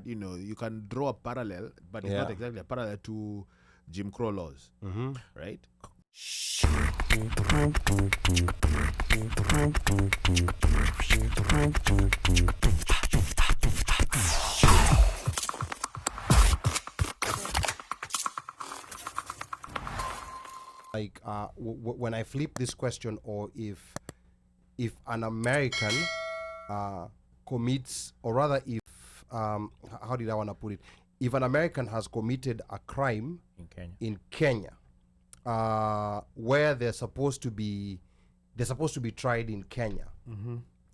you know, you can draw a parallel, but it's not exactly a parallel to Jim Crow laws, right? Like when I flip this question, or if an American commits, or rather if how did I want to put it, if an American has committed a crime in Kenya, where they're supposed to be tried in Kenya,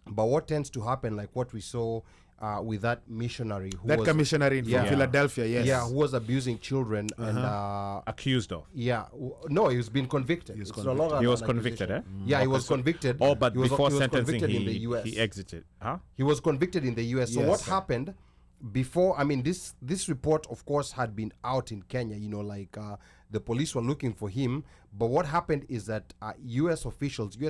but what tends to happen, like what we saw with that missionary who commissionary from Philadelphia, who was abusing children and accused of. No, he's been convicted. He was convicted, eh? Yeah, he was convicted. Oh, but he was before sentencing, in the US. he exited. Huh? He was convicted in the US. So what happened before? I mean, this report, of course, had been out in Kenya. You know, like the police were looking for him. But what happened is that US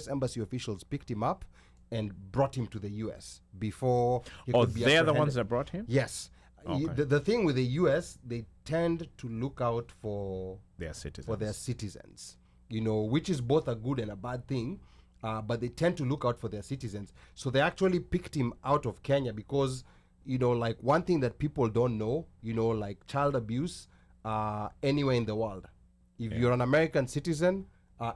embassy officials picked him up and brought him to the US before he could be they're apprehended. the ones that brought him? Yes. Okay. The thing with the US, they tend to look out for their citizens. You know, which is both a good and a bad thing, but they tend to look out for their citizens. So they actually picked him out of Kenya because, you know, like one thing that people don't know, you know, like child abuse anywhere in the world. If you're an American citizen,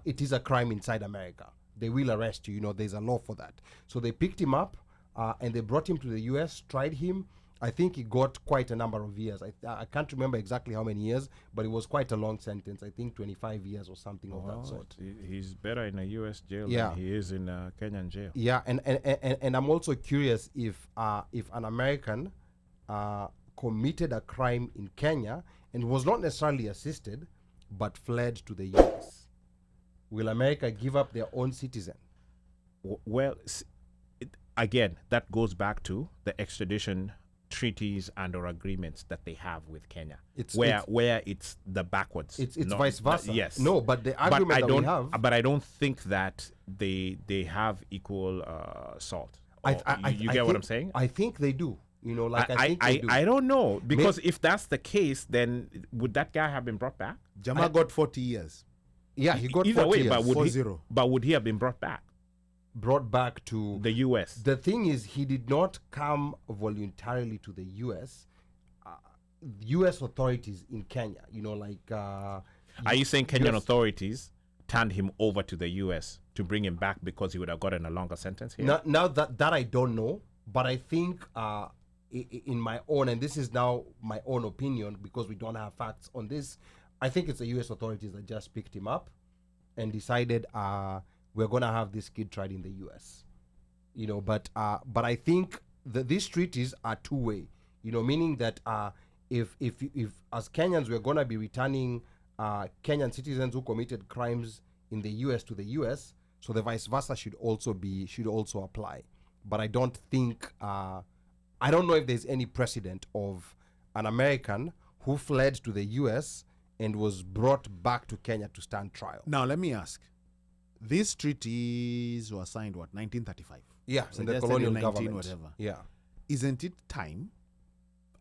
it is a crime inside America. They will arrest you. You know, there's a law for that. So they picked him up and they brought him to the US, tried him. I think he got quite a number of years. I can't remember exactly how many years, but it was quite a long sentence. I think 25 years or something of that sort. He's better in a US jail than he is in a Kenyan jail. Yeah, and I'm also curious if an American committed a crime in Kenya and was not necessarily assisted, but fled to the US. Will America give up their own citizen? Well, again, that goes back to the extradition treaties and or agreements that they have with Kenya, where it's the backwards. It's vice versa. Yes. No, but the argument that we have. But I don't think that they have equal salt. You get what I'm saying? I think they do. You know, like I think they do. I don't know, because if that's the case, then would that guy have been brought back? Jama got 40 years. Yeah, he got Either 40 way, years. but would he have been brought back? Brought back to the US. The thing is, he did not come voluntarily to the US. US authorities in Kenya, you know, like. Are you saying Kenyan authorities turned him over to the US to bring him back because he would have gotten a longer sentence here? Now that I don't know, but I think in my own, and this is now my own opinion because we don't have facts on this, I think it's the US authorities that just picked him up and decided we're going to have this kid tried in the US. You know, but I think that these treaties are two-way, you know, meaning that if as Kenyans we're going to be returning Kenyan citizens who committed crimes in the US to the US, so the vice versa should also apply. But I don't think I don't know if there's any precedent of an American who fled to the US and was brought back to Kenya to stand trial. Now, let me ask. These treaties were signed, 1935? Yeah, so in the colonial government. Whatever. Yeah. Isn't it time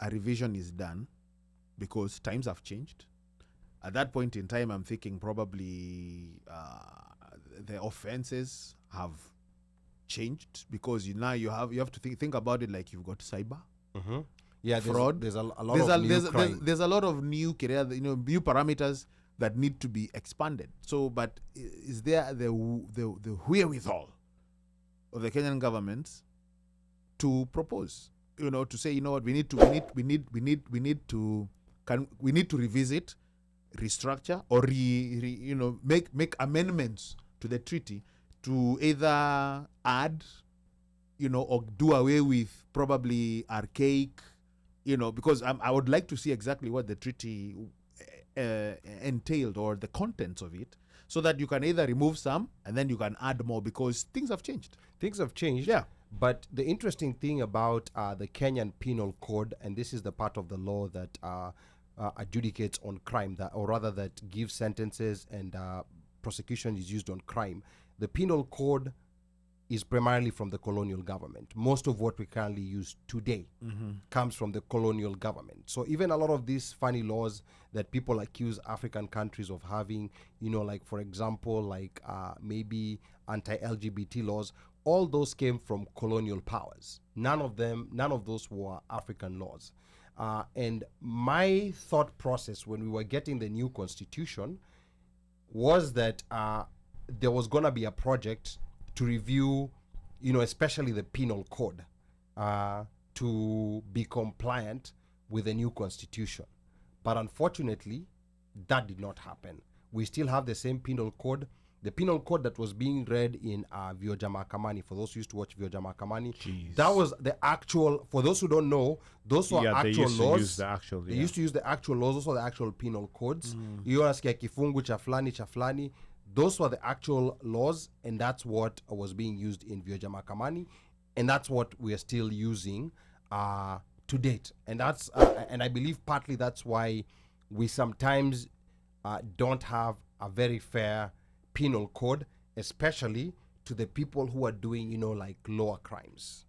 a revision is done? Because times have changed. At that point in time, I'm thinking probably the offenses have changed, because you have to think about it like you've got cyber. Mm-hmm. Yeah, fraud. There's a lot of new crime. There's a lot of new new parameters that need to be expanded. So, but is there the wherewithal of the Kenyan government to propose? You know, to say, you know what, we need to revisit, restructure, or make amendments to the treaty to either add, or do away with probably archaic, because I would like to see exactly what the treaty entailed, or the contents of it, so that you can either remove some and then you can add more, because things have changed. Things have changed. Yeah. But the interesting thing about the Kenyan Penal Code, and this is the part of the law that adjudicates on crime, that gives sentences and prosecution is used on crime. The Penal Code is primarily from the colonial government. Most of what we currently use today comes from the colonial government. So even a lot of these funny laws that people accuse African countries of having, like for example, like maybe anti-LGBT laws, all those came from colonial powers. None of those were African laws. And my thought process when we were getting the new constitution was that there was going to be a project to review, especially the penal code, to be compliant with the new constitution. But unfortunately, that did not happen. We still have the same penal code. The penal code that was being read in Vioja Mahakamani, for those who used to watch Vioja Mahakamani, that was the actual, for those who don't know, those were actual laws. They used to use the actual laws, those were the actual penal codes. Unasikia kifungu cha fulani. Those were the actual laws, and that's what was being used in Vioja Mahakamani, and that's what we are still using to date. And that's and I believe partly that's why we sometimes don't have a very fair penal code, especially to the people who are doing, like lower crimes.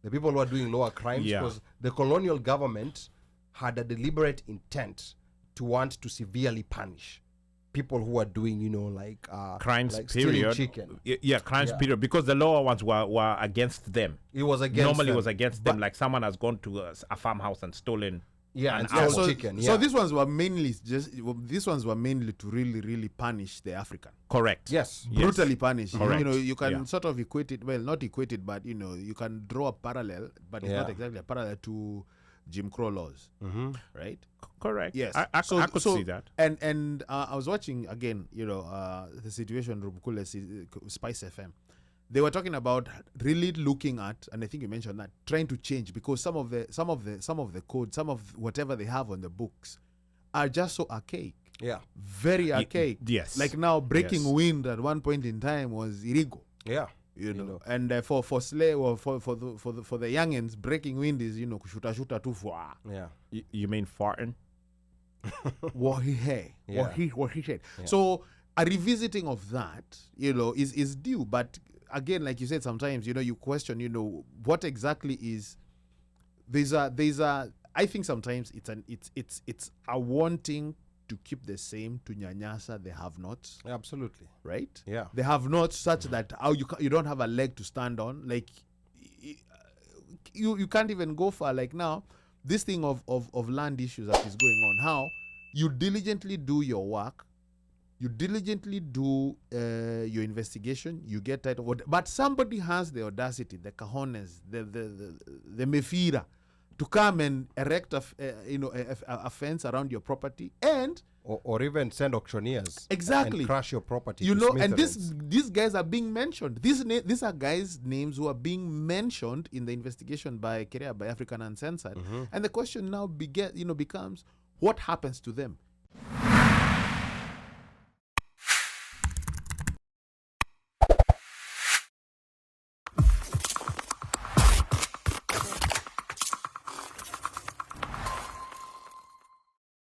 The people who are doing lower crimes, because the colonial government had a deliberate intent to want to severely punish people who are doing, like crimes, like period. Chicken. Crimes, period. Because the lower ones were against them. It was against Normally them. it was against them. Like someone has gone to a farmhouse and stolen and so chicken. So these ones were mainly to really, really punish the African. Correct. Yes. Brutally punish. Correct. You can sort of equate it, well, not equate it, but you can draw a parallel, but it's not exactly a parallel to Jim Crow laws, right? Correct. Yes. I could see that. And I was watching again, the situation Rubukule Spice FM. They were talking about really looking at, and I think you mentioned that, trying to change, because some of the code, some of whatever they have on the books are just so archaic. Yeah. Very archaic. Yes. Like now, breaking wind at one point in time was illegal. Yeah. You know. And for slave or for the youngins, breaking wind is kushuta tu fwa. Yeah. You mean farting? What he said. Yeah. So a revisiting of that, is due. But again, like you said, sometimes you question, what exactly is. There's a. I think sometimes it's a wanting to keep the same, to nyanyasa the have-nots. Absolutely. Right? Yeah. They have not such that you don't have a leg to stand on. Like you can't even go far. Like now, this thing of land issues that is going on. How you diligently do your work, you diligently do your investigation, you get title, but somebody has the audacity, the cojones, the mefira, to come and erect a fence around your property and or even send auctioneers exactly and crash your property. And these guys are being mentioned. These are guys' names who are being mentioned in the investigation by African Uncensored. And the question now becomes, what happens to them?